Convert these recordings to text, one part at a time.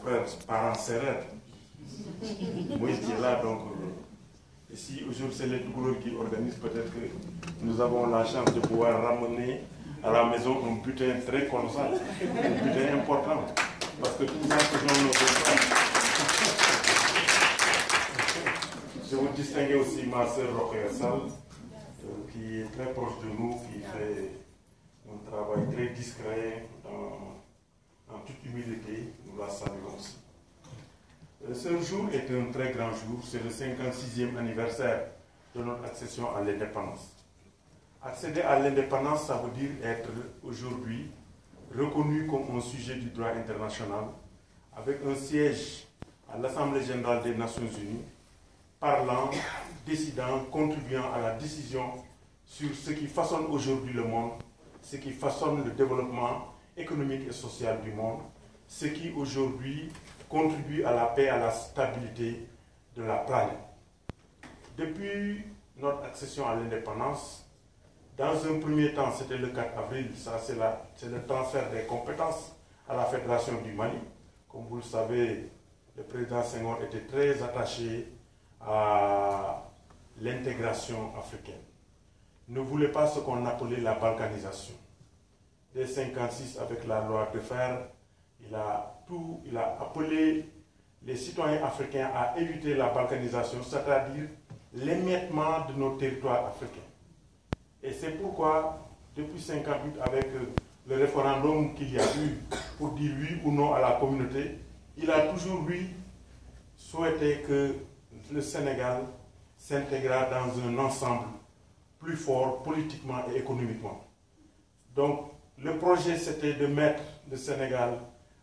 frère parent serreur. Moïse qui est là, donc ici aujourd'hui c'est les Toucouleurs qui organisent, peut-être que nous avons la chance de pouvoir ramener à la maison un butin très colossal, un butin important, parce que tout ça ce sont nos frères. Je vous distingue aussi ma sœur Rokhaya Sall, qui est très proche de nous, qui fait un travail très discret, en toute humilité, nous la saluons aussi. Ce jour est un très grand jour, c'est le 56e anniversaire de notre accession à l'indépendance. Accéder à l'indépendance, ça veut dire être aujourd'hui reconnu comme un sujet du droit international, avec un siège à l'Assemblée générale des Nations Unies, parlant, décidant, contribuant à la décision sur ce qui façonne aujourd'hui le monde, ce qui façonne le développement économique et social du monde, ce qui aujourd'hui contribue à la paix, à la stabilité de la planète. Depuis notre accession à l'indépendance, dans un premier temps, c'était le 4 avril, ça c'est le transfert des compétences à la Fédération du Mali. Comme vous le savez, le président Senghor était très attaché à l'intégration africaine. Ne voulait pas ce qu'on appelait la balkanisation. Dès 1956, avec la loi de fer, il a appelé les citoyens africains à éviter la balkanisation, c'est-à-dire l'émiettement de nos territoires africains. Et c'est pourquoi, depuis 1958, avec le référendum qu'il y a eu pour dire oui ou non à la communauté, il a toujours, lui, souhaité que le Sénégal s'intégrera dans un ensemble plus fort politiquement et économiquement. Donc, le projet, c'était de mettre le Sénégal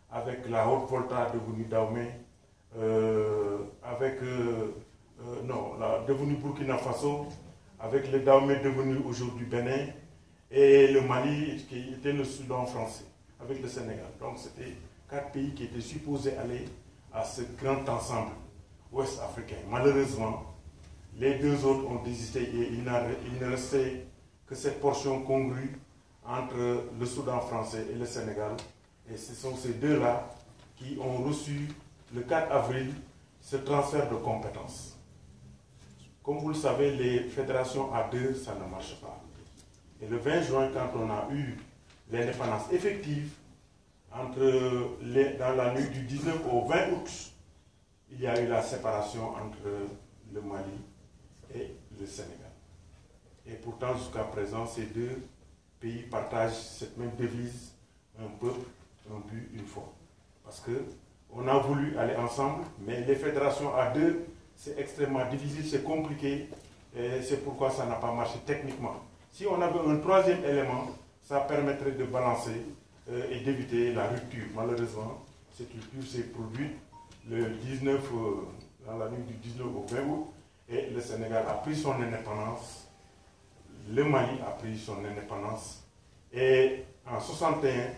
avec la Haute-Volta devenue Dahomey, devenue Burkina Faso, avec le Dahomey devenu aujourd'hui Bénin, et le Mali qui était le Soudan français, avec le Sénégal. Donc, c'était 4 pays qui étaient supposés aller à ce grand ensemble ouest-africain. Malheureusement, les 2 autres ont désisté et il ne restait que cette portion congrue entre le Soudan français et le Sénégal. Et ce sont ces 2-là qui ont reçu le 4 avril ce transfert de compétences. Comme vous le savez, les fédérations à 2, ça ne marche pas. Et le 20 juin, quand on a eu l'indépendance effective, dans la nuit du 19 au 20 août, il y a eu la séparation entre le Mali et le Sénégal. Et pourtant, jusqu'à présent, ces 2 pays partagent cette même devise, un peuple, un but, une foi. Parce qu'on a voulu aller ensemble, mais les fédérations à 2, c'est extrêmement difficile, c'est compliqué, et c'est pourquoi ça n'a pas marché techniquement. Si on avait un 3e élément, ça permettrait de balancer et d'éviter la rupture. Malheureusement, cette rupture s'est produite le 19, dans la nuit du 19 au 20 août, et le Sénégal a pris son indépendance, le Mali a pris son indépendance, et en 1961,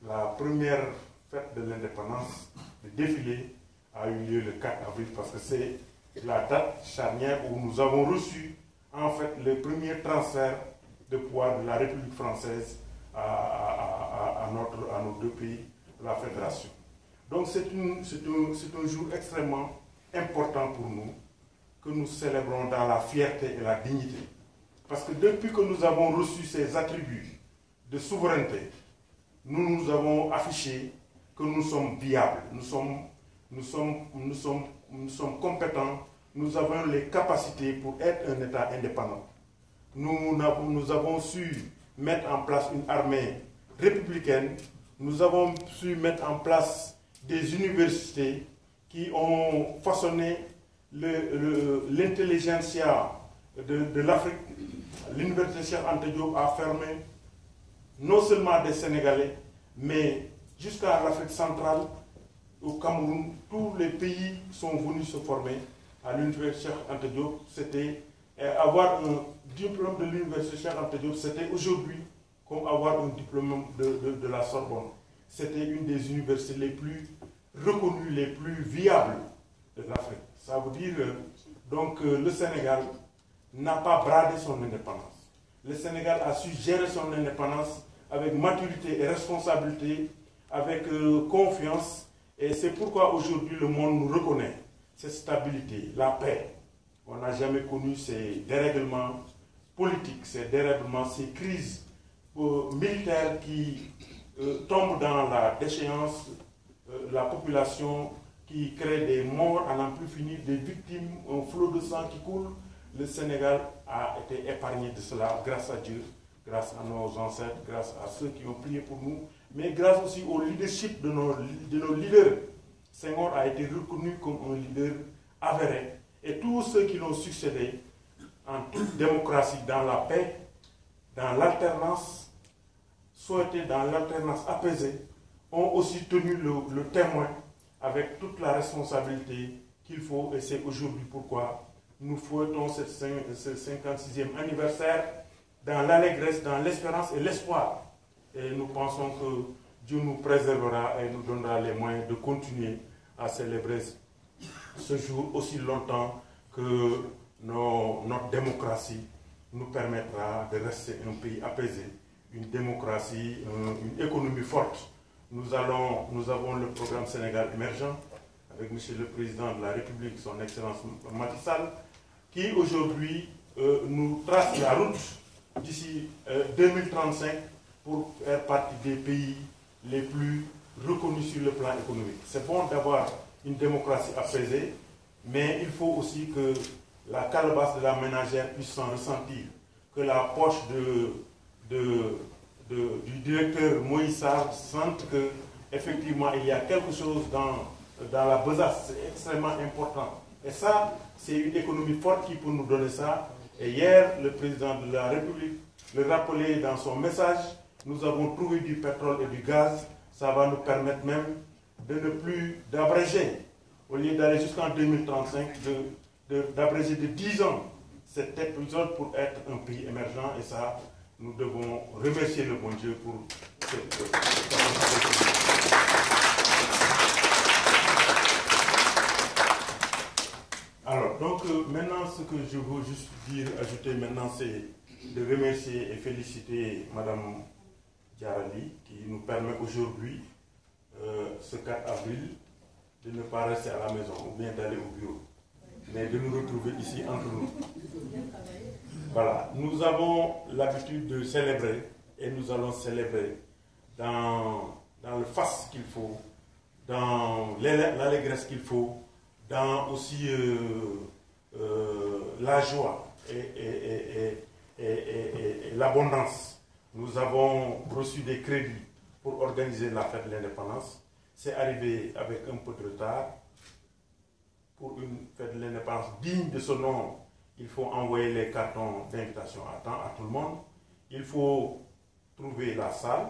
la première fête de l'indépendance, le défilé, a eu lieu le 4 avril, parce que c'est la date charnière où nous avons reçu en fait le premier transfert de pouvoir de la République française à nos 2 pays, la fédération. Donc c'est un jour extrêmement important pour nous, que nous célébrons dans la fierté et la dignité. Parce que depuis que nous avons reçu ces attributs de souveraineté, nous avons affiché que nous sommes viables, nous sommes compétents, nous avons les capacités pour être un État indépendant. Nous avons su mettre en place une armée républicaine, nous avons su mettre en place des universités qui ont façonné l'intelligentsia de l'Afrique. L'université Cheikh Anta Diop a fermé non seulement des Sénégalais, mais jusqu'à l'Afrique centrale, au Cameroun, tous les pays sont venus se former à l'université Cheikh Anta Diop. C'était avoir un diplôme de l'université Cheikh Anta Diop, c'était aujourd'hui comme avoir un diplôme de la Sorbonne. C'était une des universités les plus reconnues, les plus viables de l'Afrique. Ça veut dire donc le Sénégal n'a pas bradé son indépendance. Le Sénégal a su gérer son indépendance avec maturité et responsabilité, avec confiance, Et c'est pourquoi aujourd'hui le monde nous reconnaît cette stabilité, la paix. On n'a jamais connu ces dérèglements politiques, ces dérèglements, ces crises militaires qui tombent dans la déchéance, la population qui crée des morts à n'en plus finir, des victimes, un flot de sang qui coule. Le Sénégal a été épargné de cela grâce à Dieu, grâce à nos ancêtres, grâce à ceux qui ont prié pour nous, mais grâce aussi au leadership de nos leaders. Senghor a été reconnu comme un leader avéré. Et tous ceux qui l'ont succédé en toute démocratie, dans la paix, dans l'alternance, souhaité dans l'alternance apaisée, ont aussi tenu le témoin avec toute la responsabilité qu'il faut. Et c'est aujourd'hui pourquoi nous fêtons ce 56e anniversaire dans l'allégresse, dans l'espérance et l'espoir. Et nous pensons que Dieu nous préservera et nous donnera les moyens de continuer à célébrer ce jour aussi longtemps que notre démocratie nous permettra de rester un pays apaisé, une démocratie, une économie forte. Nous avons le programme Sénégal émergent avec M. le Président de la République, son Excellence Macky Sall, qui aujourd'hui nous trace la route d'ici 2035 pour faire partie des pays les plus reconnus sur le plan économique. C'est bon d'avoir une démocratie apaisée, mais il faut aussi que la calebasse de la ménagère puisse s'en ressentir, que la poche du directeur Moïse Sarr sente qu'effectivement il y a quelque chose dans la besace. C'est extrêmement important. Et ça, c'est une économie forte qui peut nous donner ça. Et hier, le président de la République le rappelait dans son message, nous avons trouvé du pétrole et du gaz, ça va nous permettre même de ne plus d'abréger, au lieu d'aller jusqu'en 2035, d'abréger de 10 ans cet épisode pour être un pays émergent. Et ça, nous devons remercier le bon Dieu pour cette Alors, donc maintenant, ce que je veux juste ajouter maintenant, c'est de remercier et féliciter Madame Diarali qui nous permet aujourd'hui, ce 4 avril, de ne pas rester à la maison ou bien d'aller au bureau, mais de nous retrouver ici entre nous. Voilà, nous avons l'habitude de célébrer et nous allons célébrer dans le faste qu'il faut, dans l'allégresse qu'il faut, dans aussi la joie et l'abondance. Nous avons reçu des crédits pour organiser la fête de l'indépendance. C'est arrivé avec un peu de retard. Pour une fête de l'indépendance digne de ce nom, il faut envoyer les cartons d'invitation à temps à tout le monde. Il faut trouver la salle,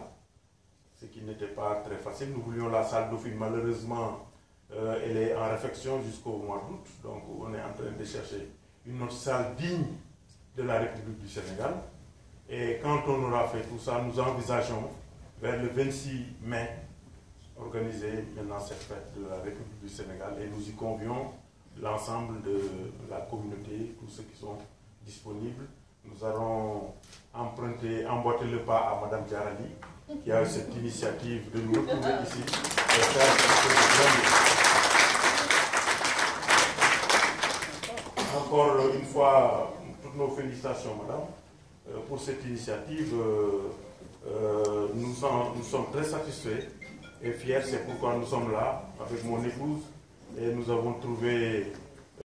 ce qui n'était pas très facile. Nous voulions la salle Dauphine, malheureusement, elle est en réfection jusqu'au mois d'août. Donc on est en train de chercher une autre salle digne de la République du Sénégal. Et quand on aura fait tout ça, nous envisageons vers le 26 mai organiser maintenant cette fête de la République du Sénégal et nous y convions l'ensemble de la communauté, tous ceux qui sont disponibles. Nous allons emboîter le pas à Madame Diarali qui a eu cette initiative de nous retrouver ici et faire quelque chose de grand. Encore une fois, toutes nos félicitations, Madame, pour cette initiative. Nous sommes très satisfaits et fiers, c'est pourquoi nous sommes là avec mon épouse et nous avons trouvé